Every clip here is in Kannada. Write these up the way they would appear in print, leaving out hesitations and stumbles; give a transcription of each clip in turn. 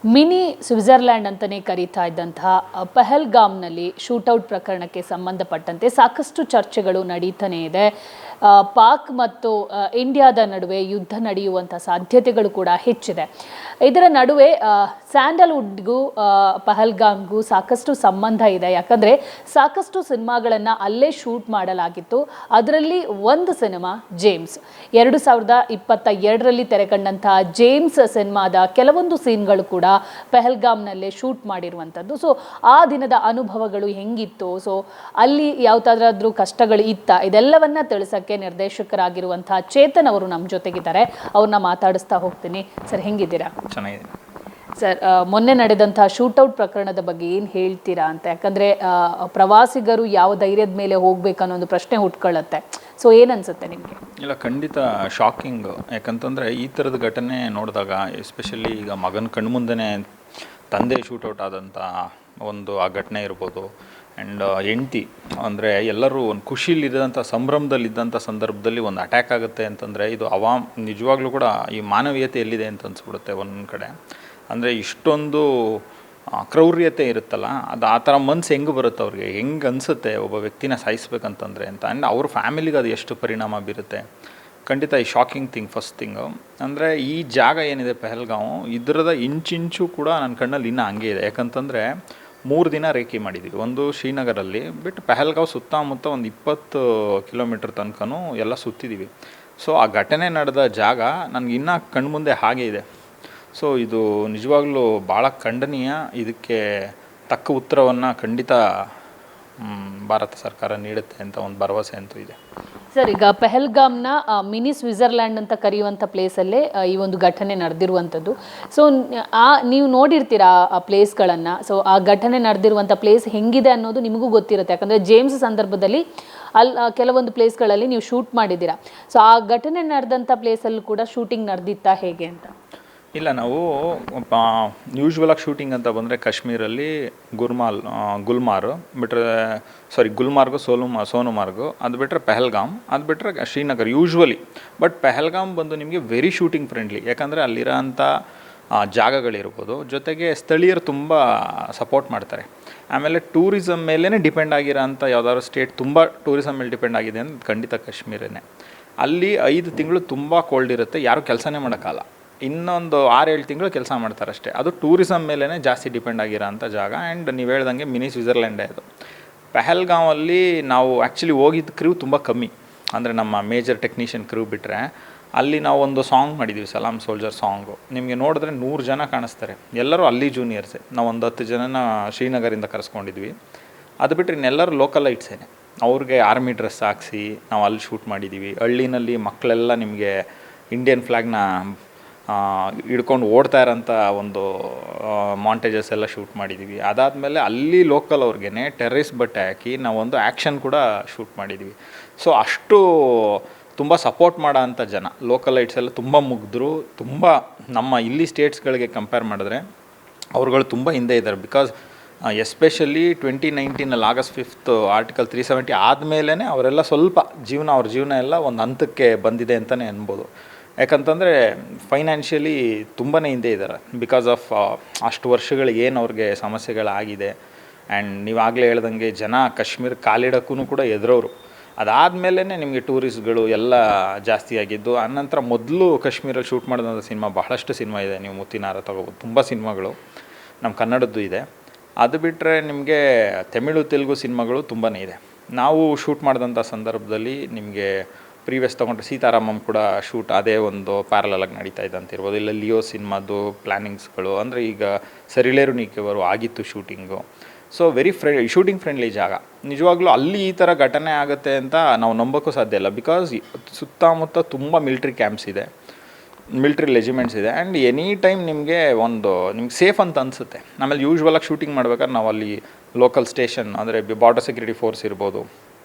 ಮಿನಿ ಸ್ವಿಟ್ಜರ್ಲ್ಯಾಂಡ್ ಅಂತಲೇ ಕರೀತಾ ಇದ್ದಂತಹ ಪಹಲ್ಗಾಮ್ನಲ್ಲಿ ಶೂಟೌಟ್ ಪ್ರಕರಣಕ್ಕೆ ಸಂಬಂಧಪಟ್ಟಂತೆ ಸಾಕಷ್ಟು ಚರ್ಚೆಗಳು ನಡೀತಾನೇ ಇದೆ. ಪಾಕ್ ಮತ್ತು ಇಂಡಿಯಾದ ನಡುವೆ ಯುದ್ಧ ನಡೆಯುವಂಥ ಸಾಧ್ಯತೆಗಳು ಕೂಡ ಹೆಚ್ಚಿದೆ. ಇದರ ನಡುವೆ ಸ್ಯಾಂಡಲ್ವುಡ್ಗೂ ಪಹಲ್ಗಾಮ್ಗೂ ಸಾಕಷ್ಟು ಸಂಬಂಧ ಇದೆ. ಯಾಕಂದರೆ ಸಾಕಷ್ಟು ಸಿನಿಮಾಗಳನ್ನು ಅಲ್ಲೇ ಶೂಟ್ ಮಾಡಲಾಗಿತ್ತು. ಅದರಲ್ಲಿ ಒಂದು ಸಿನಿಮಾ ಜೇಮ್ಸ್ 2022ರಲ್ಲಿ ತೆರೆಕಂಡಂತಹ ಜೇಮ್ಸ್ ಸಿನಿಮಾದ ಕೆಲವೊಂದು ಸೀನ್ಗಳು ಕೂಡ ಪಹಲ್ಗಾಮ್ನಲ್ಲೇ ಶೂಟ್ ಮಾಡಿರುವಂಥದ್ದು. ಸೊ ಆ ದಿನದ ಅನುಭವಗಳು ಹೆಂಗಿತ್ತು, ಸೊ ಅಲ್ಲಿ ಯಾವುದಾದ್ರೂ ಕಷ್ಟಗಳು ಇತ್ತ, ಇದೆಲ್ಲವನ್ನ ತಿಳಿಸಕ್ಕೆ ನಿರ್ದೇಶಕರಾಗಿರುವಂತಹ ಚೇತನ್ ಅವರು ನಮ್ಮ ಜೊತೆಗಿದ್ದಾರೆ. ಅವ್ರನ್ನ ಮಾತಾಡಿಸ್ತಾ ಹೋಗ್ತೀನಿ. ಸರ್, ಹೆಂಗಿದ್ದೀರಾ? ಚೆನ್ನಾಗಿದೆ ಸರ್. ಮೊನ್ನೆ ನಡೆದಂತಹ ಶೂಟೌಟ್ ಪ್ರಕರಣದ ಬಗ್ಗೆ ಏನು ಹೇಳ್ತೀರಾ ಅಂತ? ಯಾಕಂದರೆ ಪ್ರವಾಸಿಗರು ಯಾವ ಧೈರ್ಯದ ಮೇಲೆ ಹೋಗ್ಬೇಕನ್ನೋ ಒಂದು ಪ್ರಶ್ನೆ ಹುಟ್ಕೊಳ್ಳುತ್ತೆ. ಸೊ ಏನನ್ಸುತ್ತೆ ನಿಮಗೆ? ಇಲ್ಲ, ಖಂಡಿತ ಶಾಕಿಂಗ್. ಯಾಕಂತಂದರೆ ಈ ಥರದ ಘಟನೆ ನೋಡಿದಾಗ, ಎಸ್ಪೆಷಲಿ ಈಗ ಮಗನ ಕಣ್ಮುಂದೆನೇ ತಂದೆ ಶೂಟೌಟ್ ಆದಂಥ ಒಂದು ಆ ಘಟನೆ ಇರ್ಬೋದು. ಆ್ಯಂಡ್ ಹೆಂಡ್ತಿ ಅಂದರೆ ಎಲ್ಲರೂ ಒಂದು ಖುಷಿಲಿದ್ದಂಥ ಸಂಭ್ರಮದಲ್ಲಿದ್ದಂಥ ಸಂದರ್ಭದಲ್ಲಿ ಒಂದು ಅಟ್ಯಾಕ್ ಆಗುತ್ತೆ ಅಂತಂದರೆ ಇದು ನಿಜವಾಗ್ಲೂ ಕೂಡ ಈ ಮಾನವೀಯತೆ ಎಲ್ಲಿದೆ ಅಂತ ಅನಿಸ್ಬಿಡುತ್ತೆ ಒಂದೊಂದು ಕಡೆ. ಅಂದರೆ ಇಷ್ಟೊಂದು ಕ್ರೌರ್ಯತೆ ಇರುತ್ತಲ್ಲ, ಅದು ಆ ಥರ ಮನ್ಸು ಹೆಂಗೆ ಬರುತ್ತೆ ಅವ್ರಿಗೆ, ಹೆಂಗೆ ಅನಿಸುತ್ತೆ ಒಬ್ಬ ವ್ಯಕ್ತಿನ ಸಾಯಿಸ್ಬೇಕಂತಂದರೆ ಅಂತ. ಆ್ಯಂಡ್ ಅವ್ರ ಫ್ಯಾಮಿಲಿಗೆ ಅದು ಎಷ್ಟು ಪರಿಣಾಮ ಬೀರುತ್ತೆ. ಖಂಡಿತ ಈ ಶಾಕಿಂಗ್ ಥಿಂಗ್. ಫಸ್ಟ್ ಥಿಂಗು ಅಂದರೆ ಈ ಜಾಗ ಏನಿದೆ ಪಹಲ್ಗಾಂವ್, ಇದರದ ಇಂಚಿಂಚು ಕೂಡ ನನ್ನ ಕಣ್ಣಲ್ಲಿ ಇನ್ನೂ ಹಂಗೆ ಇದೆ. ಯಾಕಂತಂದರೆ 3 ದಿನ ರೇಖಿ ಮಾಡಿದ್ದೀವಿ. ಒಂದು ಶ್ರೀನಗರಲ್ಲಿ ಬಿಟ್ಟು ಪಹಲ್ಗಾಂವ್ ಸುತ್ತಮುತ್ತ ಒಂದು 20 ಕಿಲೋಮೀಟ್ರ್ ತನಕನೂ ಎಲ್ಲ ಸುತ್ತಿದ್ದೀವಿ. ಸೊ ಆ ಘಟನೆ ನಡೆದ ಜಾಗ ನನಗೆ ಇನ್ನೂ ಕಣ್ಮುಂದೆ ಹಾಗೆ ಇದೆ. ಸೊ ಇದು ನಿಜವಾಗ್ಲೂ ಭಾಳ ಖಂಡನೀಯ. ಇದಕ್ಕೆ ತಕ್ಕ ಉತ್ತರವನ್ನು ಖಂಡಿತ ಭಾರತ ಸರ್ಕಾರ ನೀಡುತ್ತೆ ಅಂತ ಒಂದು ಭರವಸೆ ಅಂತೂ ಇದೆ. ಸರ್, ಈಗ ಪಹಲ್ಗಾಮ್ನ ಮಿನಿ ಸ್ವಿಟ್ಜರ್ಲ್ಯಾಂಡ್ ಅಂತ ಕರೆಯುವಂಥ ಪ್ಲೇಸಲ್ಲೇ ಈ ಒಂದು ಘಟನೆ ನಡೆದಿರುವಂಥದ್ದು. ಸೊ ನೀವು ನೋಡಿರ್ತೀರಾ ಆ ಪ್ಲೇಸ್ಗಳನ್ನು. ಸೊ ಆ ಘಟನೆ ನಡೆದಿರುವಂಥ ಪ್ಲೇಸ್ ಹೆಂಗಿದೆ ಅನ್ನೋದು ನಿಮಗೂ ಗೊತ್ತಿರುತ್ತೆ. ಯಾಕಂದರೆ ಜೇಮ್ಸ್ ಸಂದರ್ಭದಲ್ಲಿ ಕೆಲವೊಂದು ಪ್ಲೇಸ್ಗಳಲ್ಲಿ ನೀವು ಶೂಟ್ ಮಾಡಿದ್ದೀರಾ. ಸೊ ಆ ಘಟನೆ ನಡೆದಂಥ ಪ್ಲೇಸಲ್ಲೂ ಕೂಡ ಶೂಟಿಂಗ್ ನಡೆದಿತ್ತಾ ಹೇಗೆ ಅಂತ? ಇಲ್ಲ, ನಾವು ಯೂಶ್ವಲಾಗಿ ಶೂಟಿಂಗ್ ಅಂತ ಬಂದರೆ ಕಾಶ್ಮೀರಲ್ಲಿ ಗುಲ್ಮಾರ್ಗು ಸೋನುಮಾರ್ಗು, ಅದು ಬಿಟ್ಟರೆ ಪಹಲ್ಗಾಮ್, ಅದು ಬಿಟ್ಟರೆ ಶ್ರೀನಗರ್ ಯೂಶ್ವಲಿ. ಬಟ್ ಪಹಲ್ಗಾಮ್ ಬಂದು ನಿಮಗೆ ವೆರಿ ಶೂಟಿಂಗ್ ಫ್ರೆಂಡ್ಲಿ. ಯಾಕಂದರೆ ಅಲ್ಲಿರೋಂಥ ಜಾಗಗಳಿರ್ಬೋದು, ಜೊತೆಗೆ ಸ್ಥಳೀಯರು ತುಂಬ ಸಪೋರ್ಟ್ ಮಾಡ್ತಾರೆ. ಆಮೇಲೆ ಟೂರಿಸಮ್ ಮೇಲೇ ಡಿಪೆಂಡ್ ಆಗಿರೋ ಅಂಥ ಯಾವುದಾದ್ರು ಸ್ಟೇಟ್ ತುಂಬ ಟೂರಿಸಮ್ ಮೇಲೆ ಡಿಪೆಂಡ್ ಆಗಿದೆ ಅಂದರೆ ಖಂಡಿತ ಕಾಶ್ಮೀರನೇ. ಅಲ್ಲಿ 5 ತಿಂಗಳು ತುಂಬ ಕೋಲ್ಡ್ ಇರುತ್ತೆ, ಯಾರೂ ಕೆಲಸನೇ ಮಾಡೋಕ್ಕಲ್ಲ. ಇನ್ನೊಂದು 6-7 ತಿಂಗಳು ಕೆಲಸ ಮಾಡ್ತಾರೆ ಅಷ್ಟೇ. ಅದು ಟೂರಿಸಮ್ ಮೇಲೇ ಜಾಸ್ತಿ ಡಿಪೆಂಡ್ ಆಗಿರೋ ಅಂಥ ಜಾಗ. ಆ್ಯಂಡ್ ನೀವು ಹೇಳ್ದಂಗೆ ಮಿನಿ ಸ್ವಿಟ್ಜರ್ಲ್ಯಾಂಡೇ ಅದು. ಪಹಲ್ಗಾಮಲ್ಲಿ ನಾವು ಆ್ಯಕ್ಚುಲಿ ಹೋಗಿದ್ದ ಕ್ರೂ ತುಂಬ ಕಮ್ಮಿ. ಅಂದರೆ ನಮ್ಮ ಮೇಜರ್ ಟೆಕ್ನಿಷಿಯನ್ ಕ್ರೂ ಬಿಟ್ಟರೆ ಅಲ್ಲಿ ನಾವು ಒಂದು ಸಾಂಗ್ ಮಾಡಿದ್ದೀವಿ, ಸಲಾಮ್ ಸೋಲ್ಜರ್ ಸಾಂಗು. ನಿಮಗೆ ನೋಡಿದ್ರೆ 100 ಜನ ಕಾಣಿಸ್ತಾರೆ. ಎಲ್ಲರೂ ಅಲ್ಲಿ ಜೂನಿಯರ್ಸೇ. ನಾವು ಒಂದು 10 ಜನನ ಶ್ರೀನಗರಿಂದ ಕರೆಸ್ಕೊಂಡಿದ್ವಿ. ಅದು ಬಿಟ್ಟರೆ ಇನ್ನೆಲ್ಲರೂ ಲೋಕಲೈಟ್ಸೇ. ಅವ್ರಿಗೆ ಆರ್ಮಿ ಡ್ರೆಸ್ ಹಾಕ್ಸಿ ನಾವು ಅಲ್ಲಿ ಶೂಟ್ ಮಾಡಿದ್ದೀವಿ. ಹಳ್ಳಿನಲ್ಲಿ ಮಕ್ಕಳೆಲ್ಲ ನಿಮಗೆ ಇಂಡಿಯನ್ ಫ್ಲ್ಯಾಗ್ನ ಹಿಡ್ಕೊಂಡು ಓಡ್ತಾ ಇರೋಂಥ ಒಂದು ಮಾಂಟೇಜಸ್ ಎಲ್ಲ ಶೂಟ್ ಮಾಡಿದ್ದೀವಿ. ಅದಾದಮೇಲೆ ಅಲ್ಲಿ ಲೋಕಲ್ ಅವ್ರಿಗೇ ಟೆರ್ರಿಸ್ಟ್ ಬಟ್ಟೆ ಹಾಕಿ ನಾವೊಂದು ಆ್ಯಕ್ಷನ್ ಕೂಡ ಶೂಟ್ ಮಾಡಿದ್ದೀವಿ. ಸೊ ಅಷ್ಟು ತುಂಬ ಸಪೋರ್ಟ್ ಮಾಡೋ ಅಂಥ ಜನ ಲೋಕಲೈಟ್ಸ್ ಎಲ್ಲ ತುಂಬ ಮುಗ್ಧರು. ತುಂಬ ನಮ್ಮ ಇಲ್ಲಿ ಸ್ಟೇಟ್ಸ್ಗಳಿಗೆ ಕಂಪೇರ್ ಮಾಡಿದ್ರೆ ಅವ್ರುಗಳು ತುಂಬ ಹಿಂದೆ ಇದ್ದಾರೆ. ಬಿಕಾಸ್ ಎಸ್ಪೆಷಲಿ 2019 ಆಗಸ್ಟ್ 5 ಆರ್ಟಿಕಲ್ 370 ಆದಮೇಲೆ ಅವರೆಲ್ಲ ಸ್ವಲ್ಪ ಅವ್ರ ಜೀವನ ಎಲ್ಲ ಒಂದು ಹಂತಕ್ಕೆ ಬಂದಿದೆ ಅಂತಲೇ ಅನ್ಬೋದು. ಯಾಕಂತಂದರೆ ಫೈನಾನ್ಷಿಯಲಿ ತುಂಬಾ ಹಿಂದೆ ಇದ್ದಾರೆ. ಬಿಕಾಸ್ ಆಫ್ ಅಷ್ಟು ವರ್ಷಗಳಿಗೆ ಏನು ಅವ್ರಿಗೆ ಸಮಸ್ಯೆಗಳಾಗಿದೆ. ಆ್ಯಂಡ್ ನೀವಾಗಲೇ ಹೇಳ್ದಂಗೆ ಜನ ಕಾಶ್ಮೀರ ಕಾಲಿಡೋಕ್ಕೂ ಕೂಡ ಎದುರೋರು. ಅದಾದಮೇಲೆ ನಿಮಗೆ ಟೂರಿಸ್ಟ್ಗಳು ಎಲ್ಲ ಜಾಸ್ತಿ ಆಗಿದ್ದು. ಆನಂತರ ಮೊದಲು ಕಾಶ್ಮೀರಲ್ಲಿ ಶೂಟ್ ಮಾಡಿದಂಥ ಸಿನಿಮಾ ಬಹಳಷ್ಟು ಸಿನಿಮಾ ಇದೆ. ನೀವು ಮುತ್ತಿನಾರ ತಗೋಬೋದು, ತುಂಬ ಸಿನಿಮಾಗಳು ನಮ್ಮ ಕನ್ನಡದ್ದು ಇದೆ. ಅದು ಬಿಟ್ಟರೆ ನಿಮಗೆ ತಮಿಳು ತೆಲುಗು ಸಿನಿಮಾಗಳು ತುಂಬಾ ಇದೆ. ನಾವು ಶೂಟ್ ಮಾಡಿದಂಥ ಸಂದರ್ಭದಲ್ಲಿ ನಿಮಗೆ ಪ್ರೀವಿಯಸ್ ತೊಗೊಂಡ್ರೆ ಸೀತಾರಾಮಂ ಕೂಡ ಶೂಟ್ ಅದೇ ಒಂದು ಪ್ಯಾರಲಾಗಿ ನಡೀತಾ ಇದೆ ಅಂತ ಇರ್ಬೋದು. ಇಲ್ಲ ಲಿಯೋ ಸಿನಿಮಾದು ಪ್ಲ್ಯಾನಿಂಗ್ಸ್ಗಳು ಅಂದರೆ ಈಗ ಸರಿಲೇರು ನೀಕೆವರು ಆಗಿತ್ತು shooting. So very shooting friendly ಜಾಗ. ನಿಜವಾಗ್ಲೂ ಅಲ್ಲಿ ಈ ಥರ ಘಟನೆ ಆಗುತ್ತೆ ಅಂತ ನಾವು ನಂಬೋಕ್ಕೂ ಸಾಧ್ಯ ಇಲ್ಲ. ಬಿಕಾಸ್ ಸುತ್ತಮುತ್ತ ತುಂಬ ಮಿಲ್ಟ್ರಿ ಕ್ಯಾಂಪ್ಸ್ ಇದೆ, ಮಿಲ್ಟ್ರಿ ರೆಜಿಮೆಂಟ್ಸ್ ಇದೆ. ಆ್ಯಂಡ್ ಎನಿ ಟೈಮ್ ನಿಮಗೆ ಸೇಫ್ ಅಂತ ಅನಿಸುತ್ತೆ. ಆಮೇಲೆ ಯೂಶ್ವಲಾಗಿ ಶೂಟಿಂಗ್ ಮಾಡ್ಬೇಕಾದ್ರೆ ನಾವು ಅಲ್ಲಿ ಲೋಕಲ್ ಸ್ಟೇಷನ್ ಅಂದರೆ ಬಾರ್ಡರ್ ಸೆಕ್ಯೂರಿಟಿ ಫೋರ್ಸ್ ಇರ್ಬೋದು,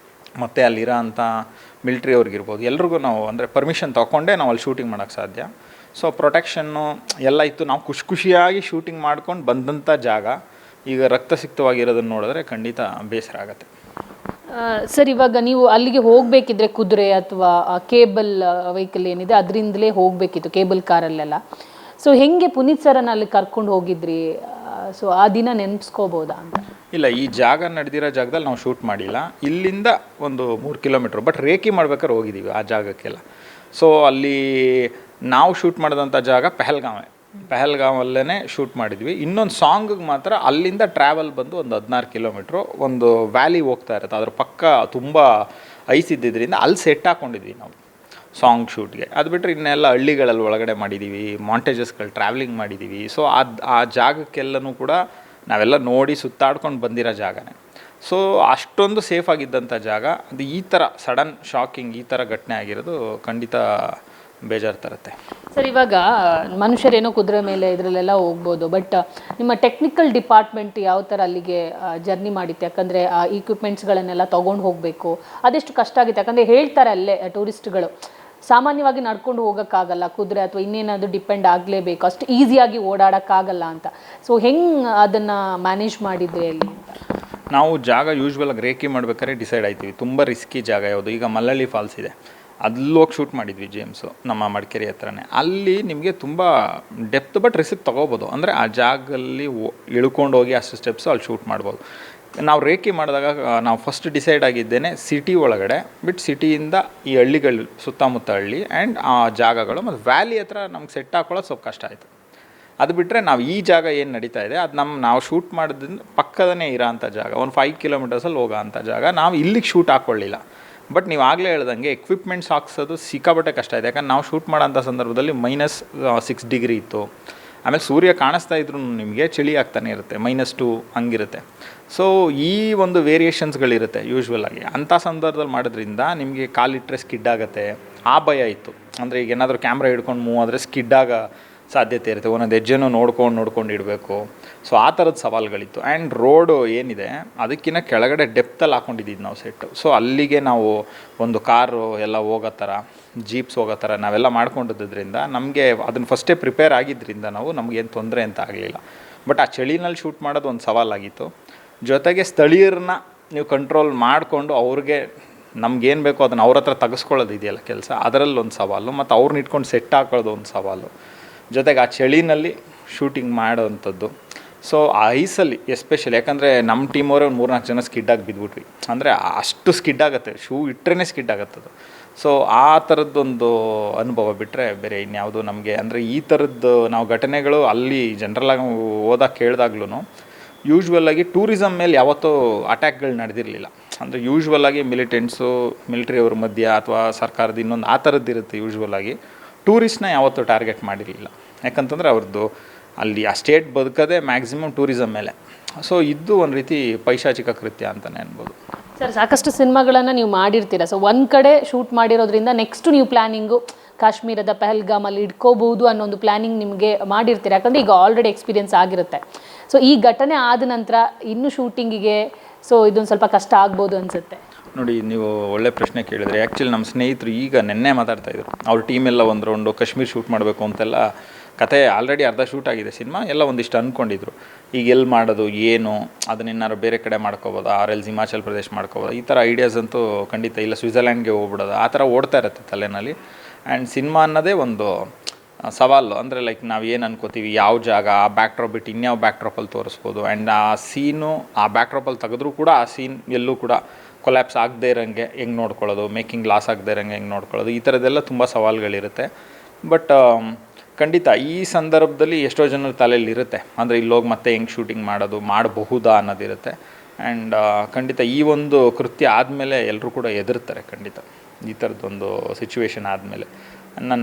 ಮತ್ತು ಅಲ್ಲಿರೋ ಅಂಥ ಮಿಲ್ಟ್ರಿ ಅವ್ರಿಗಿರ್ಬೋದು, ಎಲ್ರಿಗೂ ನಾವು ಅಂದರೆ ಪರ್ಮಿಷನ್ ತೊಗೊಂಡೇ ನಾವು ಅಲ್ಲಿ ಶೂಟಿಂಗ್ ಮಾಡೋಕ್ಕೆ ಸಾಧ್ಯ. ಸೊ ಪ್ರೊಟೆಕ್ಷನ್ನು ಎಲ್ಲ ಇತ್ತು. ನಾವು ಖುಷಿಯಾಗಿ ಶೂಟಿಂಗ್ ಮಾಡ್ಕೊಂಡು ಬಂದಂಥ ಜಾಗ ಈಗ ರಕ್ತಸಿಕ್ತವಾಗಿರೋದನ್ನು ನೋಡಿದ್ರೆ ಖಂಡಿತ ಬೇಸರ ಆಗುತ್ತೆ. ಸರ್, ಇವಾಗ ನೀವು ಅಲ್ಲಿಗೆ ಹೋಗಬೇಕಿದ್ರೆ ಕುದುರೆ ಅಥವಾ ಕೇಬಲ್ ವೆಹಿಕಲ್ ಏನಿದೆ ಅದರಿಂದಲೇ ಹೋಗಬೇಕಿತ್ತು, ಕೇಬಲ್ ಕಾರಲ್ಲೆಲ್ಲ. ಸೊ ಹೆಂಗೆ ಪುನೀತ್ ಸರನ್ನ ಅಲ್ಲಿ ಕರ್ಕೊಂಡು ಹೋಗಿದ್ರಿ? ಸೊ ಆ ದಿನ ನೆನೆಸ್ಕೋಬೋದಾ ಅಂತ? ಇಲ್ಲ, ಈ ಜಾಗ ನಡೆದಿರೋ ಜಾಗದಲ್ಲಿ ನಾವು ಶೂಟ್ ಮಾಡಿಲ್ಲ. ಇಲ್ಲಿಂದ ಒಂದು 3 ಕಿಲೋಮೀಟ್ರ್, ಬಟ್ ರೇಕಿ ಮಾಡ್ಬೇಕಾದ್ರೆ ಹೋಗಿದ್ದೀವಿ ಆ ಜಾಗಕ್ಕೆಲ್ಲ. ಸೊ ಅಲ್ಲಿ ನಾವು ಶೂಟ್ ಮಾಡಿದಂಥ ಜಾಗ ಪೆಹಲ್ಗಾಮಲ್ಲೇ ಶೂಟ್ ಮಾಡಿದ್ವಿ. ಇನ್ನೊಂದು ಸಾಂಗಿಗೆ ಮಾತ್ರ ಅಲ್ಲಿಂದ ಟ್ರಾವೆಲ್ ಬಂದು ಒಂದು 16 ಕಿಲೋಮೀಟ್ರು ಒಂದು ವ್ಯಾಲಿ ಹೋಗ್ತಾ ಇರುತ್ತೆ, ಅದ್ರ ಪಕ್ಕ ತುಂಬ ಐಸ್ ಇದ್ದಿದ್ದರಿಂದ ಅಲ್ಲಿ ಸೆಟ್ ಹಾಕ್ಕೊಂಡಿದ್ವಿ ನಾವು ಸಾಂಗ್ ಶೂಟ್ಗೆ. ಅದು ಬಿಟ್ಟರೆ ಇನ್ನೆಲ್ಲ ಹಳ್ಳಿಗಳಲ್ಲಿ ಒಳಗಡೆ ಮಾಡಿದ್ದೀವಿ, ಮಾಂಟೇಜಸ್ಗಳು ಟ್ರಾವೆಲಿಂಗ್ ಮಾಡಿದ್ದೀವಿ. ಸೊ ಆ ಜಾಗಕ್ಕೆಲ್ಲನೂ ಕೂಡ ನಾವೆಲ್ಲ ನೋಡಿ ಸುತ್ತಾಡ್ಕೊಂಡು ಬಂದಿರೋ ಜಾಗನೇ. ಸೊ ಅಷ್ಟೊಂದು ಸೇಫ್ ಆಗಿದ್ದಂಥ ಜಾಗ ಅದು ಈ ಥರ ಸಡನ್ ಶಾಕಿಂಗ್ ಈ ಥರ ಘಟನೆ ಆಗಿರೋದು ಖಂಡಿತ ಬೇಜಾರು ತರುತ್ತೆ. ಸರ್, ಇವಾಗ ಮನುಷ್ಯರೇನೋ ಕುದುರೆ ಮೇಲೆ ಇದರಲ್ಲೆಲ್ಲ ಹೋಗ್ಬೋದು, ಬಟ್ ನಿಮ್ಮ ಟೆಕ್ನಿಕಲ್ ಡಿಪಾರ್ಟ್ಮೆಂಟ್ ಯಾವ ಥರ ಅಲ್ಲಿಗೆ ಜರ್ನಿ ಮಾಡಿತ್ತು? ಯಾಕಂದರೆ ಆ ಇಕ್ವಿಪ್ಮೆಂಟ್ಸ್ಗಳನ್ನೆಲ್ಲ ತೊಗೊಂಡು ಹೋಗಬೇಕು, ಅದೆಷ್ಟು ಕಷ್ಟ ಆಗಿತ್ತು? ಯಾಕಂದರೆ ಹೇಳ್ತಾರೆ ಅಲ್ಲೇ ಟೂರಿಸ್ಟ್ಗಳು ಸಾಮಾನ್ಯವಾಗಿ ನಡ್ಕೊಂಡು ಹೋಗೋಕ್ಕಾಗಲ್ಲ, ಕುದುರೆ ಅಥವಾ ಇನ್ನೇನಾದರೂ ಡಿಪೆಂಡ್ ಆಗಲೇಬೇಕು, ಅಷ್ಟು ಈಸಿಯಾಗಿ ಓಡಾಡೋಕ್ಕಾಗಲ್ಲ ಅಂತ. ಸೊ ಹೆಂಗೆ ಅದನ್ನು ಮ್ಯಾನೇಜ್ ಮಾಡಿದ್ರಿ ಅಲ್ಲಿ ಅಂತ? ನಾವು ಜಾಗ ಯೂಶ್ವಲಾಗಿ ರೇಖಿ ಮಾಡ್ಬೇಕಾದ್ರೆ ಡಿಸೈಡ್ ಆಯ್ತೀವಿ ತುಂಬ ರಿಸ್ಕಿ ಜಾಗ ಯಾವುದು. ಈಗ ಮಲ್ಲಳ್ಳಿ ಫಾಲ್ಸ್ ಇದೆ, ಅಲ್ಲೋಗಿ ಶೂಟ್ ಮಾಡಿದ್ವಿ ಜೇಮ್ಸು, ನಮ್ಮ ಮಡಿಕೇರಿ ಹತ್ರನೇ. ಅಲ್ಲಿ ನಿಮಗೆ ತುಂಬ ಡೆಪ್ತ್ ಬಟ್ ರಿಸ್ಕ್ ತೊಗೋಬೋದು, ಅಂದರೆ ಆ ಜಾಗದಲ್ಲಿ ಇಳ್ಕೊಂಡು ಹೋಗಿ ಅಷ್ಟು ಸ್ಟೆಪ್ಸು ಅಲ್ಲಿ ಶೂಟ್ ಮಾಡ್ಬೋದು. ನಾವು ರೇಖಿ ಮಾಡಿದಾಗ ನಾವು ಫಸ್ಟ್ ಡಿಸೈಡ್ ಆಗಿದ್ದೇನೆ ಸಿಟಿ ಒಳಗಡೆ ಬಿಟ್ಟು ಸಿಟಿಯಿಂದ ಈ ಹಳ್ಳಿಗಳು ಸುತ್ತಮುತ್ತ ಹಳ್ಳಿ ಆ್ಯಂಡ್ ಆ ಜಾಗಗಳು ಮತ್ತು ವ್ಯಾಲಿ ಹತ್ರ ನಮ್ಗೆ ಸೆಟ್ ಹಾಕೊಳ್ಳೋದು ಸ್ವಲ್ಪ ಕಷ್ಟ ಆಯಿತು. ಅದು ಬಿಟ್ಟರೆ ನಾವು ಈ ಜಾಗ ಏನು ನಡೀತಾ ಇದೆ ಅದು ನಾವು ಶೂಟ್ ಮಾಡೋದ್ರಿಂದ ಪಕ್ಕದನೇ ಇರೋ ಅಂಥ ಜಾಗ, ಒಂದು 5 ಕಿಲೋಮೀಟರ್ಸಲ್ಲಿ ಹೋಗೋ ಅಂಥ ಜಾಗ. ನಾವು ಇಲ್ಲಿಗೆ ಶೂಟ್ ಹಾಕ್ಕೊಳ್ಳಿಲ್ಲ. ಬಟ್ ನೀವು ಆಗಲೇ ಹೇಳ್ದಂಗೆ ಎಕ್ವಿಪ್ಮೆಂಟ್ಸ್ ಹಾಕ್ಸೋದು ಸಿಕ್ಕಾಪಟ್ಟೆ ಕಷ್ಟ ಇದೆ. ಯಾಕಂದ್ರೆ ನಾವು ಶೂಟ್ ಮಾಡೋಂಥ ಸಂದರ್ಭದಲ್ಲಿ -6 ಡಿಗ್ರಿ ಇತ್ತು. ಆಮೇಲೆ ಸೂರ್ಯ ಕಾಣಿಸ್ತಾ ಇದ್ರು ನಿಮಗೆ ಚಳಿ ಆಗ್ತಾನೆ ಇರುತ್ತೆ, -2 ಹಂಗಿರುತ್ತೆ. ಸೊ ಈ ಒಂದು ವೇರಿಯೇಷನ್ಸ್ಗಳಿರುತ್ತೆ ಯೂಶ್ವಲಾಗಿ. ಅಂಥ ಸಂದರ್ಭದಲ್ಲಿ ಮಾಡೋದ್ರಿಂದ ನಿಮಗೆ ಕಾಲಿಟ್ಟರೆ ಸ್ಕಿಡ್ ಆಗುತ್ತೆ, ಆ ಭಯ ಇತ್ತು. ಅಂದರೆ ಈಗ ಏನಾದರೂ ಕ್ಯಾಮ್ರಾ ಹಿಡ್ಕೊಂಡು ಮೂವ್ ಆದರೆ ಸ್ಕಿಡ್ ಆಗೋ ಸಾಧ್ಯತೆ ಇರುತ್ತೆ, ಒಂದೊಂದು ಹೆಜ್ಜೆನೂ ನೋಡ್ಕೊಂಡು ಇಡಬೇಕು. ಸೊ ಆ ಥರದ ಸವಾಲುಗಳಿತ್ತು. ಆ್ಯಂಡ್ ರೋಡು ಏನಿದೆ ಅದಕ್ಕಿಂತ ಕೆಳಗಡೆ ಡೆಪ್ತಲ್ಲಿ ಹಾಕ್ಕೊಂಡಿದ್ದು ನಾವು ಸೆಟ್ಟು. ಸೊ ಅಲ್ಲಿಗೆ ನಾವು ಒಂದು ಕಾರು ಎಲ್ಲ ಹೋಗೋ ಥರ, ಜೀಪ್ಸ್ ಹೋಗೋ ಥರ ನಾವೆಲ್ಲ ಮಾಡ್ಕೊಂಡಿದ್ದರಿಂದ ನಮಗೆ ಅದನ್ನು ಫಸ್ಟೇ ಪ್ರಿಪೇರ್ ಆಗಿದ್ದರಿಂದ ನಮಗೇನು ತೊಂದರೆ ಅಂತ ಆಗಲಿಲ್ಲ. ಬಟ್ ಆ ಚಳಿನಲ್ಲಿ ಶೂಟ್ ಮಾಡೋದು ಒಂದು ಸವಾಲಾಗಿತ್ತು. ಜೊತೆಗೆ ಸ್ಥಳೀಯರನ್ನ ನೀವು ಕಂಟ್ರೋಲ್ ಮಾಡಿಕೊಂಡು ಅವ್ರಿಗೆ ನಮ್ಗೇನು ಬೇಕೋ ಅದನ್ನು ಅವ್ರ ಹತ್ರ ತೆಗೆಸ್ಕೊಳ್ಳೋದು ಇದೆಯಲ್ಲ ಕೆಲಸ, ಅದರಲ್ಲೊಂದು ಸವಾಲು. ಮತ್ತು ಅವ್ರನ್ನ ಇಟ್ಕೊಂಡು ಸೆಟ್ ಹಾಕೊಳ್ಳೋದು ಒಂದು ಸವಾಲು. ಜೊತೆಗೆ ಆ ಚಳಿನಲ್ಲಿ ಶೂಟಿಂಗ್ ಮಾಡೋವಂಥದ್ದು. ಸೊ ಆ ಐಸಲ್ಲಿ ಎಸ್ಪೆಷಲಿ, ಯಾಕಂದರೆ ನಮ್ಮ ಟೀಮವರೇ ಒಂದು 3-4 ಜನ ಸ್ಕಿಡ್ಡಾಗಿ ಬಿದ್ದುಬಿಟ್ವಿ. ಅಂದರೆ ಅಷ್ಟು ಸ್ಕಿಡ್ ಆಗುತ್ತೆ, ಶೂ ಇಟ್ಟರೆ ಸ್ಕಿಡ್ ಆಗುತ್ತದು. ಸೊ ಆ ಥರದ್ದೊಂದು ಅನುಭವ ಬಿಟ್ಟರೆ ಬೇರೆ ಇನ್ಯಾವುದು ನಮಗೆ, ಅಂದರೆ ಈ ಥರದ್ದು ನಾವು ಘಟನೆಗಳು ಅಲ್ಲಿ ಜನರಲಾಗಿ ಹೋದಾಗ ಕೇಳಿದಾಗ್ಲೂ ಯೂಶ್ವಲಾಗಿ ಟೂರಿಸಮ್ ಮೇಲೆ ಯಾವತ್ತೂ ಅಟ್ಯಾಕ್ಗಳು ನಡೆದಿರಲಿಲ್ಲ. ಅಂದರೆ ಯೂಶ್ವಲಾಗಿ ಮಿಲಿಟ್ರಿಯವ್ರ ಮಧ್ಯ ಅಥವಾ ಸರ್ಕಾರದ ಇನ್ನೊಂದು ಆ ಥರದ್ದು ಇರುತ್ತೆ. ಯೂಶ್ವಲಾಗಿ ಟೂರಿಸ್ಟ್ನ ಯಾವತ್ತೂ ಟಾರ್ಗೆಟ್ ಮಾಡಿರಲಿಲ್ಲ. ಯಾಕಂತಂದರೆ ಅವ್ರದ್ದು ಅಲ್ಲಿ ಆ ಸ್ಟೇಟ್ ಬದುಕೋದೇ ಮ್ಯಾಕ್ಸಿಮಮ್ ಟೂರಿಸಮ್ ಮೇಲೆ. ಸೊ ಇದು ಒಂದು ರೀತಿ ಪೈಶಾಚಿಕ ಕೃತ್ಯ ಅಂತಲೇ ಅನ್ಬೋದು. ಸರ್, ಸಾಕಷ್ಟು ಸಿನಿಮಾಗಳನ್ನು ನೀವು ಮಾಡಿರ್ತೀರ. ಸೊ ಒಂದು ಕಡೆ ಶೂಟ್ ಮಾಡಿರೋದ್ರಿಂದ ನೆಕ್ಸ್ಟ್ ನೀವು ಪ್ಲ್ಯಾನಿಂಗು ಕಾಶ್ಮೀರದ ಪೆಹಲ್ಗಾಮಲ್ಲಿ ಇಟ್ಕೋಬಹುದು ಅನ್ನೋ ಒಂದು ಪ್ಲ್ಯಾನಿಂಗ್ ನಿಮಗೆ ಮಾಡಿರ್ತೀರ. ಯಾಕಂದರೆ ಈಗ ಆಲ್ರೆಡಿ ಎಕ್ಸ್ಪೀರಿಯನ್ಸ್ ಆಗಿರುತ್ತೆ. ಸೊ ಈ ಘಟನೆ ಆದ ನಂತರ ಇನ್ನೂ ಶೂಟಿಂಗಿಗೆ ಸೊ ಇದೊಂದು ಸ್ವಲ್ಪ ಕಷ್ಟ ಆಗ್ಬೋದು ಅನಿಸುತ್ತೆ. ನೋಡಿ, ನೀವು ಒಳ್ಳೆ ಪ್ರಶ್ನೆ ಕೇಳಿದ್ರೆ. ಆ್ಯಕ್ಚುಲಿ ನಮ್ಮ ಸ್ನೇಹಿತರು ಈಗ ನೆನ್ನೆ ಮಾತಾಡ್ತಾಯಿದ್ರು, ಅವ್ರ ಟೀಮೆಲ್ಲ ಒಂದು ರೌಂಡು ಕಾಶ್ಮೀರ್ ಶೂಟ್ ಮಾಡಬೇಕು ಅಂತೆಲ್ಲ. ಕತೆ ಆಲ್ರೆಡಿ ಅರ್ಧ ಶೂಟ್ ಆಗಿದೆ ಸಿನಿಮಾ, ಎಲ್ಲ ಒಂದಿಷ್ಟು ಅಂದ್ಕೊಂಡಿದ್ರು. ಈಗ ಎಲ್ಲಿ ಮಾಡೋದು ಏನು, ಅದನ್ನೇನಾದ್ರು ಬೇರೆ ಕಡೆ ಮಾಡ್ಕೋಬೋದಾ, ಆರ್-ಎಲ್ಸ್ ಹಿಮಾಚಲ್ ಪ್ರದೇಶ್ ಮಾಡ್ಕೋಬೋದಾ, ಈ ಥರ ಐಡಿಯಾಸ್ ಅಂತೂ ಖಂಡಿತ ಇಲ್ಲ. ಸ್ವಿಟ್ಜರ್ಲ್ಯಾಂಡ್ಗೆ ಹೋಗ್ಬಿಡೋದು, ಆ ಥರ ಓಡ್ತಾ ಇರುತ್ತೆ ತಲೆನಲ್ಲಿ. ಆ್ಯಂಡ್ ಸಿನಿಮಾ ಅನ್ನೋದೇ ಒಂದು ಸವಾಲು. ಅಂದರೆ ಲೈಕ್ ನಾವು ಏನು ಅನ್ಕೋತೀವಿ, ಯಾವ ಜಾಗ, ಆ ಬ್ಯಾಕ್ಡ್ರಾಪ್ ಬಿಟ್ಟು ಇನ್ಯಾವ ಬ್ಯಾಕ್ಡ್ರಾಪಲ್ಲಿ ತೋರಿಸ್ಬೋದು. ಆ್ಯಂಡ್ ಆ ಸೀನು ಆ ಬ್ಯಾಕ್ಡ್ರಾಪಲ್ಲಿ ತೆಗೆದ್ರೂ ಕೂಡ ಆ ಸೀನ್ ಎಲ್ಲೂ ಕೂಡ ಕೊಲ್ಯಾಪ್ಸ್ ಆಗದೇ ಇರೋಂಗೆ ಹೆಂಗೆ ನೋಡ್ಕೊಳ್ಳೋದು, ಮೇಕಿಂಗ್ ಲಾಸ್ ಆಗದೇ ಇರೋಂಗೆ ಹೆಂಗೆ ನೋಡ್ಕೊಳ್ಳೋದು, ಈ ಥರದ್ದೆಲ್ಲ ತುಂಬ ಸವಾಲುಗಳಿರುತ್ತೆ. ಬಟ್ ಖಂಡಿತ ಈ ಸಂದರ್ಭದಲ್ಲಿ ಎಷ್ಟೋ ಜನರ ತಲೆಯಲ್ಲಿ ಇರುತ್ತೆ, ಅಂದರೆ ಇಲ್ಲೋಗಿ ಮತ್ತೆ ಹೆಂಗೆ ಶೂಟಿಂಗ್ ಮಾಡಬಹುದಾ ಅನ್ನೋದಿರುತ್ತೆ. ಆ್ಯಂಡ್ ಖಂಡಿತ ಈ ಒಂದು ಕೃತ್ಯ ಆದಮೇಲೆ ಎಲ್ಲರೂ ಕೂಡ ಹೆದರ್ತಾರೆ ಖಂಡಿತ, ಈ ಥರದ್ದೊಂದು ಸಿಚುವೇಶನ್ ಆದಮೇಲೆ.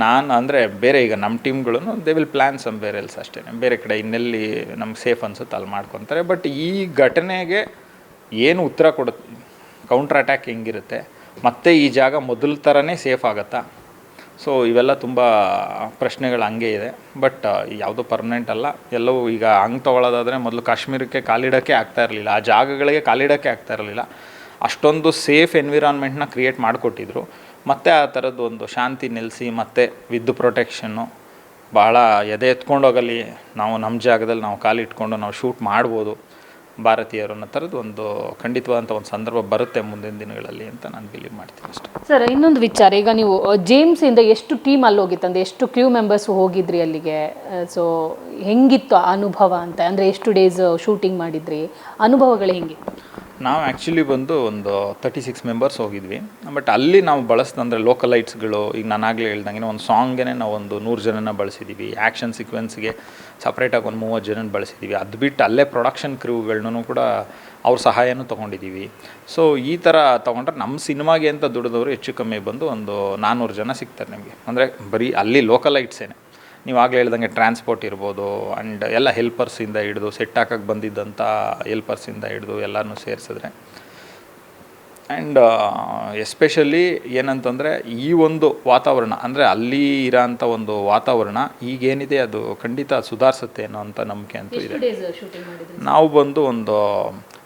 ನಾನು ಅಂದರೆ ಬೇರೆ ಈಗ ನಮ್ಮ ಟೀಮ್ಗಳು ದೇ ವಿಲ್ ಪ್ಲ್ಯಾನ್ ಸಮ್ ಬೇರೆ ಎಲ್ಸ್ ಅಷ್ಟೇ, ಬೇರೆ ಕಡೆ ಇನ್ನೆಲ್ಲಿ ನಮ್ಗೆ ಸೇಫ್ ಅನ್ಸುತ್ತೆ ಅಲ್ಲಿ ಮಾಡ್ಕೊತಾರೆ. ಬಟ್ ಈ ಘಟನೆಗೆ ಏನು ಉತ್ತರ ಕೊಡುತ್ತೆ, ಕೌಂಟ್ರ್ ಅಟ್ಯಾಕ್ ಹೆಂಗಿರುತ್ತೆ, ಮತ್ತು ಈ ಜಾಗ ಮೊದಲ ಥರನೇ ಸೇಫ್ ಆಗುತ್ತಾ? ಸೊ ಇವೆಲ್ಲ ತುಂಬ ಪ್ರಶ್ನೆಗಳು ಹಂಗೆ ಇದೆ. ಬಟ್ ಯಾವುದೂ ಪರ್ಮನೆಂಟ್ ಅಲ್ಲ. ಎಲ್ಲವೂ ಈಗ ಹಂಗೆ ತೊಗೊಳ್ಳೋದಾದರೆ ಮೊದಲು ಕಾಶ್ಮೀರಕ್ಕೆ ಕಾಲಿಡೋಕ್ಕೆ ಆಗ್ತಾ ಇರಲಿಲ್ಲ, ಆ ಜಾಗಗಳಿಗೆ ಕಾಲಿಡೋಕ್ಕೆ ಆಗ್ತಾ ಇರಲಿಲ್ಲ. ಅಷ್ಟೊಂದು ಸೇಫ್ ಎನ್ವಿರಾನ್ಮೆಂಟ್ನ ಕ್ರಿಯೇಟ್ ಮಾಡಿಕೊಟ್ಟಿದ್ರು. ಮತ್ತು ಆ ಥರದ್ದು ಒಂದು ಶಾಂತಿ ನೆಲೆಸಿ ಮತ್ತು ವಿದ್ ಪ್ರೊಟೆಕ್ಷನ್ನು ಭಾಳ ಎದೆ ಎತ್ಕೊಂಡೋಗಲ್ಲಿ ನಾವು ನಮ್ಮ ಜಾಗದಲ್ಲಿ ನಾವು ಕಾಲಿಟ್ಕೊಂಡು ನಾವು ಶೂಟ್ ಮಾಡ್ಬೋದು ಭಾರತೀಯರು ಅನ್ನೋ ಥರದ್ದು ಒಂದು ಖಂಡಿತವಾದಂಥ ಒಂದು ಸಂದರ್ಭ ಬರುತ್ತೆ ಮುಂದಿನ ದಿನಗಳಲ್ಲಿ ಅಂತ ನಾನು ಬಿಲೀವ್ ಮಾಡ್ತೀನಿ ಅಷ್ಟೇ. ಸರ್, ಇನ್ನೊಂದು ವಿಚಾರ, ಈಗ ನೀವು ಜೇಮ್ಸಿಂದ ಎಷ್ಟು ಟೀಮ್ ಅಲ್ಲಿ ಹೋಗಿತ್ತಂದ್ರೆ ಎಷ್ಟು ಕ್ರೂ ಮೆಂಬರ್ಸ್ ಹೋಗಿದ್ರಿ ಅಲ್ಲಿಗೆ? ಸೊ ಹೆಂಗಿತ್ತು ಆ ಅನುಭವ ಅಂತ, ಅಂದರೆ ಎಷ್ಟು ಡೇಸ್ ಶೂಟಿಂಗ್ ಮಾಡಿದ್ರಿ, ಅನುಭವಗಳು ಹೆಂಗಿತ್ತು? ನಾವು ಆ್ಯಕ್ಚುಲಿ ಬಂದು ಒಂದು 36 ಮೆಂಬರ್ಸ್ ಹೋಗಿದ್ವಿ. ಬಟ್ ಅಲ್ಲಿ ನಾವು ಬಳಸಿದಂದರೆ ಲೋಕಲೈಟ್ಸ್ಗಳು, ಈಗ ನಾನು ಆಗಲೇ ಹೇಳ್ದಂಗೆ ಒಂದು ಸಾಂಗ್ಗೆ ನಾವು ಒಂದು 100 ಜನನ ಬಳಸಿದ್ದೀವಿ. ಆ್ಯಕ್ಷನ್ ಸೀಕ್ವೆನ್ಸ್ಗೆ ಸಪ್ರೇಟಾಗಿ ಒಂದು 30 ಜನನ ಬಳಸಿದ್ದೀವಿ. ಅದು ಬಿಟ್ಟು ಅಲ್ಲೇ ಪ್ರೊಡಕ್ಷನ್ ಕ್ರೂಗಳನ್ನೂ ಕೂಡ ಅವ್ರ ಸಹಾಯನೂ ತೊಗೊಂಡಿದ್ದೀವಿ. ಸೊ ಈ ಥರ ತೊಗೊಂಡ್ರೆ ನಮ್ಮ ಸಿನಿಮಾಗೆ ಅಂತ ದುಡಿದವರು ಹೆಚ್ಚು ಕಮ್ಮಿ ಬಂದು ಒಂದು 400 ಜನ ಸಿಗ್ತಾರೆ ನಿಮಗೆ. ಅಂದರೆ ಬರೀ ಅಲ್ಲಿ ಲೋಕಲೈಟ್ಸೇನೆ, ನೀವು ಆಗಲೇ ಹೇಳ್ದಂಗೆ ಟ್ರಾನ್ಸ್ಪೋರ್ಟ್ ಇರ್ಬೋದು, ಆ್ಯಂಡ್ ಎಲ್ಲ ಹೆಲ್ಪರ್ಸಿಂದ ಹಿಡಿದು ಸೆಟ್ ಹಾಕಕ್ಕೆ ಬಂದಿದ್ದಂಥ ಹೆಲ್ಪರ್ಸಿಂದ ಹಿಡಿದು ಎಲ್ಲನೂ ಸೇರಿಸಿದ್ರೆ. ಆ್ಯಂಡ್ ಎಸ್ಪೆಷಲಿ ಏನಂತಂದರೆ ಈ ಒಂದು ವಾತಾವರಣ, ಅಂದರೆ ಅಲ್ಲಿ ಇರೋಂಥ ಒಂದು ವಾತಾವರಣ ಈಗೇನಿದೆ ಅದು ಖಂಡಿತ ಸುಧಾರಿಸುತ್ತೆ ಅನ್ನೋ ಅಂಥ ನಂಬಿಕೆ ಅಂತೂ ಇದೆ. ನಾವು ಬಂದು ಒಂದು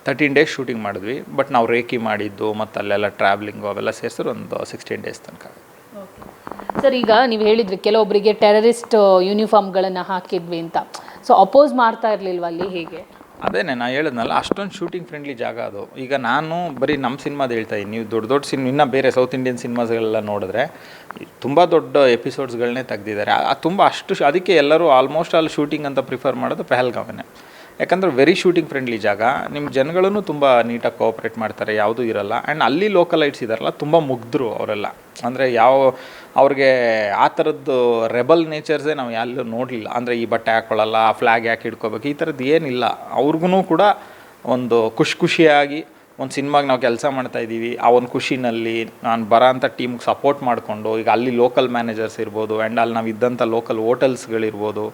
13 ಡೇಸ್ ಶೂಟಿಂಗ್ ಮಾಡಿದ್ವಿ. ಬಟ್ ನಾವು ರೇಖಿ ಮಾಡಿದ್ದು ಮತ್ತು ಅಲ್ಲೆಲ್ಲ ಟ್ರಾವೆಲಿಂಗು ಅವೆಲ್ಲ ಸೇರಿಸಿದ್ರೆ ಒಂದು 16 ಡೇಸ್ ತನಕ. ಸರ್, ಈಗ ನೀವು ಹೇಳಿದ್ರಿ ಕೆಲವೊಬ್ಬರಿಗೆ ಟೆರರಿಸ್ಟ್ ಯೂನಿಫಾರ್ಮ್ಗಳನ್ನು ಹಾಕಿದ್ವಿ ಅಂತ, ಸೊ ಅಪೋಸ್ ಮಾಡ್ತಾ ಇರಲಿಲ್ವ ಅಲ್ಲಿ, ಹೇಗೆ? ಅದೇನೆ ನಾನು ಹೇಳಿದ್ನಲ್ಲ, ಅಷ್ಟೊಂದು ಶೂಟಿಂಗ್ ಫ್ರೆಂಡ್ಲಿ ಜಾಗ ಅದು. ಈಗ ನಾನು ಬರೀ ನಮ್ಮ ಸಿನಿಮಾದ ಹೇಳ್ತಾಯಿದ್ದೀನಿ, ನೀವು ದೊಡ್ಡ ದೊಡ್ಡ ಇನ್ನೂ ಬೇರೆ ಸೌತ್ ಇಂಡಿಯನ್ ಸಿನಿಮಾಸ್ಗಳೆಲ್ಲ ನೋಡಿದ್ರೆ ತುಂಬ ದೊಡ್ಡ ಎಪಿಸೋಡ್ಸ್ಗಳನ್ನೇ ತೆಗ್ದಿದ್ದಾರೆ. ತುಂಬ ಅದಕ್ಕೆ ಎಲ್ಲರೂ ಆಲ್ಮೋಸ್ಟ್ ಅಲ್ಲಿ ಶೂಟಿಂಗ್ ಅಂತ ಪ್ರಿಫರ್ ಮಾಡೋದು ಪಹಲ್ಗಾಮೇ. ಯಾಕಂದರೆ ವೆರಿ ಶೂಟಿಂಗ್ ಫ್ರೆಂಡ್ಲಿ ಜಾಗ, ನಿಮ್ಮ ಜನಗಳೂ ತುಂಬ ನೀಟಾಗಿ ಕೋಆಪ್ರೇಟ್ ಮಾಡ್ತಾರೆ, ಯಾವುದೂ ಇರಲ್ಲ. ಆ್ಯಂಡ್ ಅಲ್ಲಿ ಲೋಕಲೈಟ್ಸ್ ಇದ್ದಾರಲ್ಲ ತುಂಬ ಮುಗ್ಧರು ಅವರೆಲ್ಲ. ಅಂದರೆ ಅವ್ರಿಗೆ ಆ ಥರದ್ದು ರೆಬಲ್ ನೇಚರ್ಸೇ ನಾವು ಎಲ್ಲೂ ನೋಡಲಿಲ್ಲ. ಅಂದರೆ ಈ ಬಟ್ಟೆ ಹಾಕ್ಕೊಳ್ಳಲ್ಲ, ಫ್ಲ್ಯಾಗ್ ಯಾಕೆ ಹಿಡ್ಕೋಬೇಕು, ಈ ಥರದ್ದು ಏನಿಲ್ಲ. ಅವ್ರಿಗೂ ಕೂಡ ಒಂದು ಖುಷಿಯಾಗಿ ಒಂದು ಸಿನಿಮಾಗೆ ನಾವು ಕೆಲಸ ಮಾಡ್ತಾಯಿದ್ದೀವಿ, ಆ ಒಂದು ಖುಷಿನಲ್ಲಿ ನಾನು ಬರೋ ಅಂಥ ಟೀಮ್ಗೆ ಸಪೋರ್ಟ್ ಮಾಡಿಕೊಂಡು, ಈಗ ಅಲ್ಲಿ ಲೋಕಲ್ ಮ್ಯಾನೇಜರ್ಸ್ ಇರ್ಬೋದು, ಆ್ಯಂಡ್ ಅಲ್ಲಿ ನಾವು ಇದ್ದಂಥ ಲೋಕಲ್ ಹೋಟೆಲ್ಸ್ಗಳಿರ್ಬೋದು,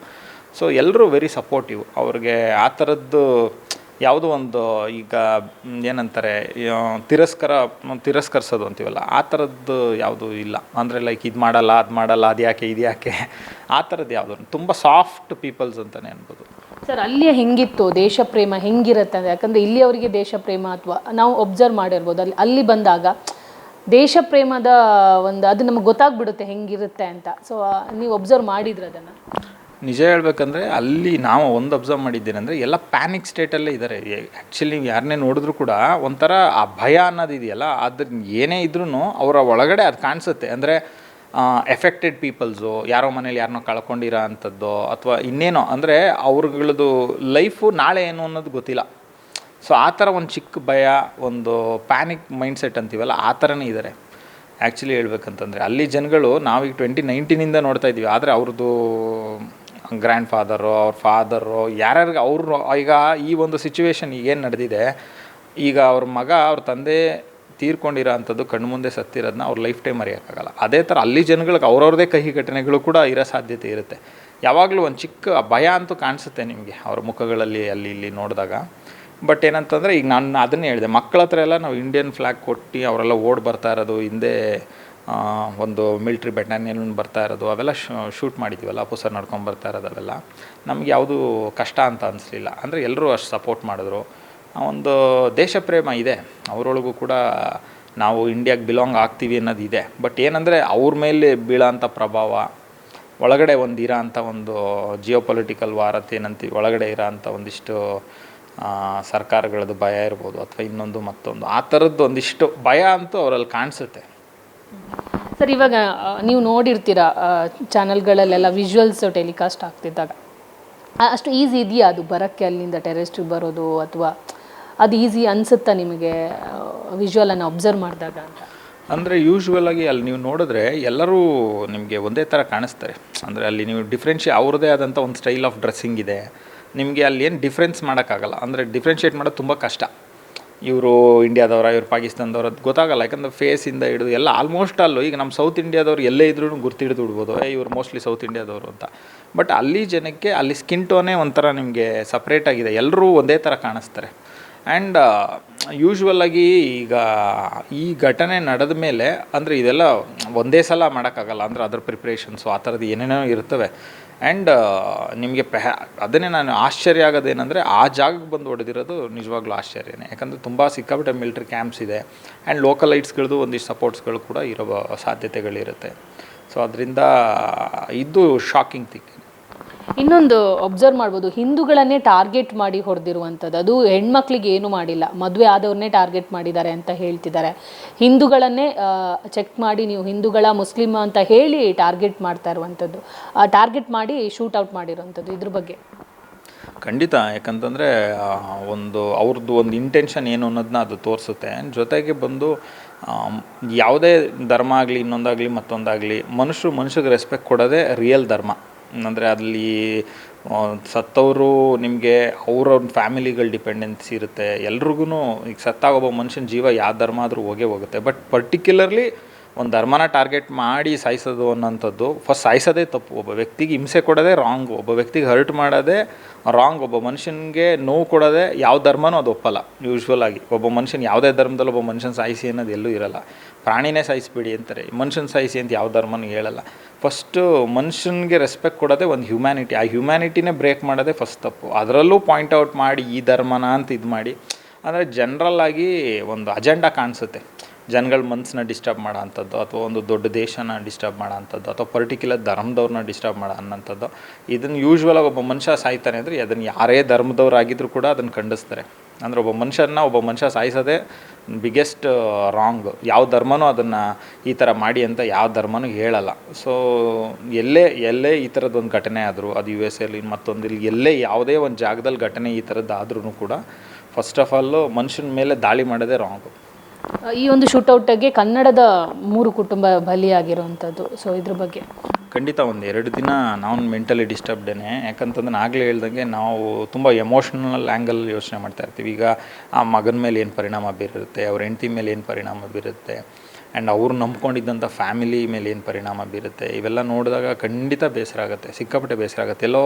ಸೊ ಎಲ್ಲರೂ ವೆರಿ ಸಪೋರ್ಟಿವ್. ಅವ್ರಿಗೆ ಆ ಥರದ್ದು ಯಾವುದೋ ಒಂದು ಈಗ ಏನಂತಾರೆ ತಿರಸ್ಕರಿಸೋದು ಅಂತೀವಲ್ಲ, ಆ ಥರದ್ದು ಯಾವುದೂ ಇಲ್ಲ. ಅಂದರೆ ಲೈಕ್ ಇದು ಮಾಡಲ್ಲ, ಅದು ಮಾಡಲ್ಲ, ಅದು ಯಾಕೆ, ಇದು ಯಾಕೆ, ಆ ಥರದ್ದು ಯಾವುದೂ ತುಂಬ ಸಾಫ್ಟ್ ಪೀಪಲ್ಸ್ ಅಂತಲೇ ಅನ್ಬೋದು. ಸರ್, ಅಲ್ಲಿ ಹೆಂಗಿತ್ತು ದೇಶ ಪ್ರೇಮ, ಹೆಂಗಿರುತ್ತೆ ಅಂದರೆ, ಯಾಕಂದರೆ ಇಲ್ಲಿಯವರಿಗೆ ದೇಶ ಪ್ರೇಮ ಅಥವಾ ನಾವು ಒಬ್ಸರ್ವ್ ಮಾಡಿರ್ಬೋದು, ಅಲ್ಲಿ ಬಂದಾಗ ದೇಶ ಪ್ರೇಮದ ಒಂದು ಅದು ನಮಗೆ ಗೊತ್ತಾಗ್ಬಿಡುತ್ತೆ ಹೆಂಗಿರುತ್ತೆ ಅಂತ. ಸೊ ನೀವು ಒಬ್ಸರ್ವ್ ಮಾಡಿದ್ರೆ ಅದನ್ನು? ನಿಜ ಹೇಳ್ಬೇಕಂದ್ರೆ ಅಲ್ಲಿ ನಾವು ಒಂದು ಅಬ್ಸರ್ವ್ ಮಾಡಿದ್ದೇನೆಂದರೆ ಎಲ್ಲ ಪ್ಯಾನಿಕ್ ಸ್ಟೇಟಲ್ಲೇ ಇದ್ದಾರೆ. ಆ್ಯಕ್ಚುಲಿ ನೀವು ಯಾರನ್ನೇ ನೋಡಿದ್ರೂ ಕೂಡ ಒಂಥರ ಆ ಭಯ ಅನ್ನೋದಿದೆಯಲ್ಲ, ಅದ್ರ ಏನೇ ಇದ್ರೂ ಅವರ ಒಳಗಡೆ ಅದು ಕಾಣಿಸುತ್ತೆ. ಅಂದರೆ ಎಫೆಕ್ಟೆಡ್ ಪೀಪಲ್ಸು, ಯಾರೋ ಮನೇಲಿ ಯಾರನ್ನೋ ಕಳ್ಕೊಂಡಿರೋ ಅಂಥದ್ದು ಅಥವಾ ಇನ್ನೇನೋ, ಅಂದರೆ ಅವ್ರಗಳದ್ದು ಲೈಫು ನಾಳೆ ಏನು ಅನ್ನೋದು ಗೊತ್ತಿಲ್ಲ. ಸೊ ಆ ಥರ ಒಂದು ಚಿಕ್ಕ ಭಯ, ಒಂದು ಪ್ಯಾನಿಕ್ ಮೈಂಡ್ಸೆಟ್ ಅಂತೀವಲ್ಲ, ಆ ಥರನೇ ಇದ್ದಾರೆ ಆ್ಯಕ್ಚುಲಿ ಹೇಳ್ಬೇಕಂತಂದರೆ. ಅಲ್ಲಿ ಜನಗಳು ನಾವೀಗ 2019 ನೋಡ್ತಾ ಇದ್ದೀವಿ, ಆದರೆ ಅವ್ರದ್ದು ಗ್ರ್ಯಾಂಡ್ ಫಾದರು, ಅವ್ರ ಫಾದರು, ಯಾರ್ಯಾರಿಗೆ ಅವರು ಈಗ ಈ ಒಂದು ಸಿಚುವೇಶನ್ ಈಗೇನು ನಡೆದಿದೆ, ಈಗ ಅವ್ರ ಮಗ ಅವ್ರ ತಂದೆ ತೀರ್ಕೊಂಡಿರೋ ಅಂಥದ್ದು ಕಣ್ಣು ಮುಂದೆ ಸತ್ತಿರೋದನ್ನ ಅವ್ರ ಲೈಫ್ ಟೈಮ್ ಮರೆಯೋಕ್ಕಾಗಲ್ಲ. ಅದೇ ಥರ ಅಲ್ಲಿ ಜನಗಳಿಗೆ ಅವ್ರವ್ರದ್ದೇ ಕಹಿ ಘಟನೆಗಳು ಕೂಡ ಇರೋ ಸಾಧ್ಯತೆ ಇರುತ್ತೆ. ಯಾವಾಗಲೂ ಒಂದು ಚಿಕ್ಕ ಭಯ ಅಂತೂ ಕಾಣಿಸುತ್ತೆ ನಿಮಗೆ ಅವ್ರ ಮುಖಗಳಲ್ಲಿ ಅಲ್ಲಿ ಇಲ್ಲಿ ನೋಡಿದಾಗ. ಬಟ್ ಏನಂತಂದರೆ ಈಗ ನಾನು ಅದನ್ನೇ ಹೇಳಿದೆ, ಮಕ್ಕಳ ಹತ್ರ ಎಲ್ಲ ನಾವು ಇಂಡಿಯನ್ ಫ್ಲ್ಯಾಗ್ ಕೊಟ್ಟು ಅವರೆಲ್ಲ ಓಡಿ ಬರ್ತಾ ಇರೋದು, ಹಿಂದೆ ಒಂದು ಮಿಲ್ಟ್ರಿ ಬೆಟಾಲಿಯನ್ ಬರ್ತಾ ಇರೋದು, ಅವೆಲ್ಲ ಶೂಟ್ ಮಾಡಿದ್ದೀವಲ್ಲ, ಅಪೋಸರ್ ನಡ್ಕೊಂಡು ಬರ್ತಾ ಇರೋದು, ಅವೆಲ್ಲ ನಮ್ಗೆ ಯಾವುದೂ ಕಷ್ಟ ಅಂತ ಅನಿಸ್ಲಿಲ್ಲ. ಅಂದರೆ ಎಲ್ಲರೂ ಅಷ್ಟು ಸಪೋರ್ಟ್ ಮಾಡಿದ್ರು. ಒಂದು ದೇಶ ಪ್ರೇಮ ಇದೆ ಅವರೊಳಗೂ ಕೂಡ, ನಾವು ಇಂಡಿಯಾಗೆ ಬಿಲಾಂಗ್ ಆಗ್ತೀವಿ ಅನ್ನೋದು ಇದೆ. ಬಟ್ ಏನಂದರೆ ಅವ್ರ ಮೇಲೆ ಬೀಳೋಂಥ ಪ್ರಭಾವ, ಒಳಗಡೆ ಒಂದು ಇರೋ ಅಂಥ ಒಂದು ಜಿಯೋಪೊಲಿಟಿಕಲ್ ವಾರತೆ ಏನಂತೀವಿ, ಒಳಗಡೆ ಇರೋ ಅಂಥ ಒಂದಿಷ್ಟು ಸರ್ಕಾರಗಳದ್ದು ಭಯ ಇರ್ಬೋದು ಅಥವಾ ಇನ್ನೊಂದು ಮತ್ತೊಂದು, ಆ ಥರದ್ದು ಒಂದಿಷ್ಟು ಭಯ ಅಂತೂ ಅವರಲ್ಲಿ ಕಾಣಿಸುತ್ತೆ. ಸರ್, ಇವಾಗ ನೀವು ನೋಡಿರ್ತೀರ ಚಾನಲ್ಗಳಲ್ಲೆಲ್ಲ ವಿಜುವಲ್ಸ್ ಟೆಲಿಕಾಸ್ಟ್ ಆಗ್ತಿದ್ದಾಗ, ಅಷ್ಟು ಈಸಿ ಇದೆಯಾ ಅದು ಬರೋಕ್ಕೆ, ಅಲ್ಲಿಂದ ಟೆರೆಸ್ಟ್ ಬರೋದು, ಅಥವಾ ಅದು ಈಸಿ ಅನಿಸುತ್ತಾ ನಿಮಗೆ ವಿಜುವಲನ್ನು ಅಬ್ಸರ್ವ್ ಮಾಡಿದಾಗ ಅಂತ? ಅಂದರೆ ಯೂಶ್ವಲಾಗಿ ಅಲ್ಲಿ ನೀವು ನೋಡಿದ್ರೆ ಎಲ್ಲರೂ ನಿಮಗೆ ಒಂದೇ ಥರ ಕಾಣಿಸ್ತಾರೆ. ಅಂದರೆ ಅಲ್ಲಿ ನೀವು ಅವ್ರದ್ದೇ ಆದಂಥ ಒಂದು ಸ್ಟೈಲ್ ಆಫ್ ಡ್ರೆಸ್ಸಿಂಗ್ ಇದೆ. ನಿಮಗೆ ಅಲ್ಲಿ ಏನು ಡಿಫ್ರೆನ್ಸ್ ಮಾಡೋಕ್ಕಾಗಲ್ಲ. ಅಂದರೆ ಡಿಫ್ರೆನ್ಷಿಯೇಟ್ ಮಾಡೋದು ತುಂಬ ಕಷ್ಟ. ಇವರು ಇಂಡಿಯಾದವರ, ಇವರು ಪಾಕಿಸ್ತಾನದವ್ರು, ಅದು ಗೊತ್ತಾಗಲ್ಲ. ಯಾಕಂದರೆ ಫೇಸಿಂದ ಹಿಡಿದು ಎಲ್ಲ ಆಲ್ಮೋಸ್ಟ್ ಅಲ್ಲೂ ಈಗ ನಮ್ಮ ಸೌತ್ ಇಂಡಿಯಾದವ್ರು ಎಲ್ಲೇ ಇದ್ರೂ ಗುರ್ತಿಡಿದು ಬಿಡ್ಬೋದು, ಇವರು ಮೋಸ್ಟ್ಲಿ ಸೌತ್ ಇಂಡಿಯಾದವರು ಅಂತ. ಬಟ್ ಅಲ್ಲಿ ಜನಕ್ಕೆ ಅಲ್ಲಿ ಸ್ಕಿನ್ ಟೋನೇ ಒಂಥರ ನಿಮಗೆ ಸಪ್ರೇಟಾಗಿದೆ, ಎಲ್ಲರೂ ಒಂದೇ ಥರ ಕಾಣಿಸ್ತಾರೆ. ಆ್ಯಂಡ್ ಯೂಶ್ವಲಾಗಿ ಈಗ ಈ ಘಟನೆ ನಡೆದ ಮೇಲೆ, ಅಂದರೆ ಇದೆಲ್ಲ ಒಂದೇ ಸಲ ಮಾಡೋಕ್ಕಾಗಲ್ಲ. ಅಂದರೆ ಅದರ ಪ್ರಿಪ್ರೇಷನ್ಸು ಆ ಥರದ್ದು ಏನೇನೋ ಇರ್ತವೆ. ಆ್ಯಂಡ್ ನಿಮಗೆ ಅದನ್ನೇ ನಾನು ಆಶ್ಚರ್ಯ ಆಗೋದೇನೆಂದರೆ, ಆ ಜಾಗಕ್ಕೆ ಬಂದು ಹೊಡೆದಿರೋದು ನಿಜವಾಗ್ಲೂ ಆಶ್ಚರ್ಯನೇ. ಯಾಕಂದರೆ ತುಂಬ ಸಿಕ್ಕಾಬಿಟ್ಟೆ ಮಿಲಿಟ್ರಿ ಕ್ಯಾಂಪ್ಸ್ ಇದೆ, ಆ್ಯಂಡ್ ಲೋಕಲೈಟ್ಸ್ಗಳದ್ದು ಒಂದಿಷ್ಟು ಸಪೋರ್ಟ್ಸ್ಗಳು ಕೂಡ ಇರೋ ಸಾಧ್ಯತೆಗಳಿರುತ್ತೆ. ಸೊ ಅದರಿಂದ ಇದು ಶಾಕಿಂಗ್ ಥಿಂಗ್. ಇನ್ನೊಂದು ಅಬ್ಸರ್ವ್ ಮಾಡ್ಬೋದು, ಹಿಂದೂಗಳನ್ನೇ ಟಾರ್ಗೆಟ್ ಮಾಡಿ ಹೊಡೆದಿರುವಂಥದ್ದು. ಅದು ಹೆಣ್ಮಕ್ಳಿಗೆ ಏನು ಮಾಡಿಲ್ಲ, ಮದುವೆ ಆದವ್ರನ್ನೇ ಟಾರ್ಗೆಟ್ ಮಾಡಿದ್ದಾರೆ ಅಂತ ಹೇಳ್ತಿದ್ದಾರೆ. ಹಿಂದೂಗಳನ್ನೇ ಚೆಕ್ ಮಾಡಿ ನೀವು ಹಿಂದೂಗಳ ಮುಸ್ಲಿಮ್ ಅಂತ ಹೇಳಿ ಟಾರ್ಗೆಟ್ ಮಾಡ್ತಾ ಇರುವಂಥದ್ದು, ಟಾರ್ಗೆಟ್ ಮಾಡಿ ಶೂಟ್ ಔಟ್ ಮಾಡಿರುವಂಥದ್ದು. ಇದ್ರ ಬಗ್ಗೆ ಖಂಡಿತ, ಯಾಕಂತಂದರೆ ಅವ್ರದ್ದು ಒಂದು ಇಂಟೆನ್ಷನ್ ಏನು ಅನ್ನೋದನ್ನ ಅದು ತೋರಿಸುತ್ತೆ. ಜೊತೆಗೆ ಬಂದು ಯಾವುದೇ ಧರ್ಮ ಆಗಲಿ ಇನ್ನೊಂದಾಗಲಿ ಮತ್ತೊಂದಾಗಲಿ ಮನುಷ್ಯರಿಗೆ ರೆಸ್ಪೆಕ್ಟ್ ಕೊಡೋದೇ ರಿಯಲ್ ಧರ್ಮ. ಅಂದರೆ ಅಲ್ಲಿ ಸತ್ತವರು ನಿಮಗೆ ಅವ್ರವ್ರ ಫ್ಯಾಮಿಲಿಗಳ ಡಿಪೆಂಡೆನ್ಸಿ ಇರುತ್ತೆ. ಎಲ್ರಿಗೂ ಈಗ ಸತ್ತಾಗ ಒಬ್ಬ ಮನುಷ್ಯನ ಜೀವ ಯಾವ ಧರ್ಮ ಆದರೂ ಹೋಗುತ್ತೆ. ಬಟ್ ಪರ್ಟಿಕ್ಯುಲರ್ಲಿ ಒಂದು ಧರ್ಮನ ಟಾರ್ಗೆಟ್ ಮಾಡಿ ಸಾಯಿಸೋದು ಅನ್ನೋಂಥದ್ದು, ಫಸ್ಟ್ ಸಾಯಿಸೋದೇ ತಪ್ಪು. ಒಬ್ಬ ವ್ಯಕ್ತಿಗೆ ಹಿಂಸೆ ಕೊಡೋದೇ ರಾಂಗ್, ಒಬ್ಬ ವ್ಯಕ್ತಿಗೆ ಹರ್ಟ್ ಮಾಡೋದೇ ರಾಂಗ್, ಒಬ್ಬ ಮನುಷ್ಯನಿಗೆ ನೋವು ಕೊಡೋದೇ ಯಾವ ಧರ್ಮನೂ ಅದು ಒಪ್ಪಲ್ಲ. ಯೂಶ್ವಲ್ ಆಗಿ ಒಬ್ಬ ಮನುಷ್ಯನ ಯಾವುದೇ ಧರ್ಮದಲ್ಲಿ ಒಬ್ಬ ಮನುಷ್ಯನ ಸಾಯಿಸಿ ಅನ್ನೋದು ಎಲ್ಲೂ ಇರಲ್ಲ. ಪ್ರಾಣಿನೇ ಸಾಯಿಸಿಬಿಡಿ ಅಂತಾರೆ, ಮನುಷ್ಯನ ಸಾಯಿಸಿ ಅಂತ ಯಾವ ಧರ್ಮನೂ ಹೇಳಲ್ಲ. ಫಸ್ಟು ಮನುಷ್ಯನಿಗೆ ರೆಸ್ಪೆಕ್ಟ್ ಕೊಡೋದೇ ಒಂದು ಹ್ಯುಮ್ಯಾನಿಟಿ, ಆ ಹ್ಯುಮ್ಯಾನಿಟಿನೇ ಬ್ರೇಕ್ ಮಾಡೋದೇ ಫಸ್ಟ್ ತಪ್ಪು. ಅದರಲ್ಲೂ ಪಾಯಿಂಟ್ ಔಟ್ ಮಾಡಿ ಈ ಧರ್ಮನ ಅಂತ ಇದು ಮಾಡಿ, ಅಂದರೆ ಜನರಲ್ಲಾಗಿ ಒಂದು ಅಜೆಂಡಾ ಕಾಣಿಸುತ್ತೆ. ಜನಗಳ ಮನಸ್ಸನ್ನ ಡಿಸ್ಟರ್ಬ್ ಮಾಡೋ ಅಂಥದ್ದು, ಅಥವಾ ಒಂದು ದೊಡ್ಡ ದೇಶನ ಡಿಸ್ಟರ್ಬ್ ಮಾಡೋ ಅಂಥದ್ದು, ಅಥವಾ ಪರ್ಟಿಕ್ಯುಲರ್ ಧರ್ಮದವ್ರನ್ನ ಡಿಸ್ಟರ್ಬ್ ಮಾಡೋ ಅನ್ನೋಂಥದ್ದು. ಇದನ್ನು ಯೂಶ್ವಲಾಗಿ ಒಬ್ಬ ಮನುಷ್ಯ ಸಾಯ್ತಾನೆ ಅಂದರೆ ಅದನ್ನು ಯಾರೇ ಧರ್ಮದವ್ರಾಗಿದ್ದರೂ ಕೂಡ ಅದನ್ನು ಖಂಡಿಸ್ತಾರೆ. ಅಂದರೆ ಒಬ್ಬ ಮನುಷ್ಯ ಸಾಯಿಸೋದೇ ಬಿಗ್ಗೆಸ್ಟ್ ರಾಂಗ್. ಯಾವ ಧರ್ಮನೂ ಅದನ್ನು ಈ ಥರ ಮಾಡಿ ಅಂತ ಯಾವ ಧರ್ಮನೂ ಹೇಳಲ್ಲ. ಸೊ ಎಲ್ಲೇ ಈ ಥರದ್ದೊಂದು ಘಟನೆ ಆದರೂ, ಅದು US ಅಲ್ಲಿ ಮತ್ತೊಂದು ಇಲ್ಲಿ ಎಲ್ಲೇ ಯಾವುದೇ ಒಂದು ಜಾಗದಲ್ಲಿ ಘಟನೆ ಈ ಥರದ್ದು ಆದ್ರೂ ಕೂಡ ಫಸ್ಟ್ ಆಫ್ ಆಲು ಮನುಷ್ಯನ ಮೇಲೆ ದಾಳಿ ಮಾಡೋದೇ ರಾಂಗು. ಈ ಒಂದು ಶೂಟೌಟ್ಗೆ ಕನ್ನಡದ 3 ಕುಟುಂಬ ಬಲಿಯಾಗಿರುವಂಥದ್ದು. ಸೊ ಇದ್ರ ಬಗ್ಗೆ ಖಂಡಿತ ಒಂದು 2 ದಿನ ನಾವು ಮೆಂಟಲಿ ಡಿಸ್ಟರ್ಬ್ಡೇ. ಯಾಕಂತಂದ್ರೆ ನಾನು ಆಗಲೇ ಹೇಳ್ದಂಗೆ ನಾವು ತುಂಬ ಎಮೋಷ್ನಲ್ ಆ್ಯಂಗಲ್ ಯೋಚನೆ ಮಾಡ್ತಾ ಇರ್ತೀವಿ. ಈಗ ಆ ಮಗನ ಮೇಲೆ ಏನು ಪರಿಣಾಮ ಬೀರುತ್ತೆ, ಅವ್ರ ಹೆಂಡತಿ ಮೇಲೆ ಏನು ಪರಿಣಾಮ ಬೀರುತ್ತೆ, ಆ್ಯಂಡ್ ಅವ್ರು ನಂಬ್ಕೊಂಡಿದ್ದಂಥ ಫ್ಯಾಮಿಲಿ ಮೇಲೆ ಏನು ಪರಿಣಾಮ ಬೀರುತ್ತೆ, ಇವೆಲ್ಲ ನೋಡಿದಾಗ ಖಂಡಿತ ಬೇಸರ ಆಗುತ್ತೆ, ಸಿಕ್ಕಾಪಟ್ಟೆ ಬೇಸರ ಆಗುತ್ತೆ. ಎಲ್ಲೋ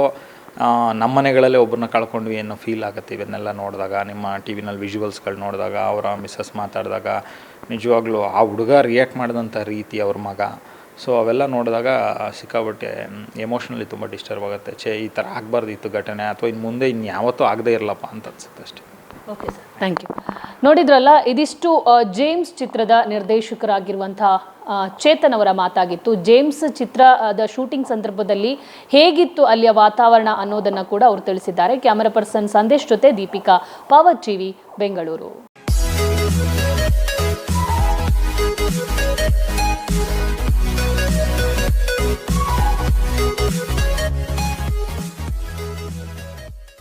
ನಮ್ಮ ಮನೆಗಳಲ್ಲೇ ಒಬ್ಬರನ್ನ ಕಳ್ಕೊಂಡ್ವಿ ಏನೋ ಫೀಲ್ ಆಗುತ್ತೆ ಇವನ್ನೆಲ್ಲ ನೋಡಿದಾಗ. ನಿಮ್ಮ ಟಿ ವಿನಲ್ಲಿ ವಿಜುವಲ್ಸ್ಗಳು ನೋಡಿದಾಗ, ಅವರ ಮಿಸ್ಸಸ್ ಮಾತಾಡಿದಾಗ, ನಿಜವಾಗ್ಲೂ ಆ ಹುಡುಗ ರಿಯಾಕ್ಟ್ ಮಾಡಿದಂಥ ರೀತಿ, ಅವ್ರ ಮಗ, ಸೊ ಅವೆಲ್ಲ ನೋಡಿದಾಗ ಸಿಕ್ಕಾಪಟ್ಟೆ ಎಮೋಷ್ನಲಿ ತುಂಬ ಡಿಸ್ಟರ್ಬ್ ಆಗುತ್ತೆ. ಈ ಥರ ಆಗಬಾರ್ದಿತ್ತು ಘಟನೆ, ಅಥವಾ ಇನ್ನು ಮುಂದೆ ಇನ್ಯಾವತ್ತೂ ಆಗದೇ ಇರಲಪ್ಪ ಅಂತ ಅನ್ಸುತ್ತೆ ಅಷ್ಟೇ. Okay sir, thank you. ನೋಡಿದ್ರಲ್ಲ, ಇದಿಷ್ಟು ಜೇಮ್ಸ್ ಚಿತ್ರದ ನಿರ್ದೇಶಕರಾಗಿರುವಂಥ ಚೇತನ್ ಅವರ ಮಾತಾಗಿತ್ತು. ಜೇಮ್ಸ್ ಚಿತ್ರದ ಶೂಟಿಂಗ್ ಸಂದರ್ಭದಲ್ಲಿ ಹೇಗಿತ್ತು ಅಲ್ಲಿಯ ವಾತಾವರಣ ಅನ್ನೋದನ್ನು ಕೂಡ ಅವರು ತಿಳಿಸಿದ್ದಾರೆ. ಕ್ಯಾಮರಾ ಪರ್ಸನ್ ಸಂದೇಶ್ ಜೊತೆ ದೀಪಿಕಾ, ಪವರ್ ಟಿವಿ, ಬೆಂಗಳೂರು.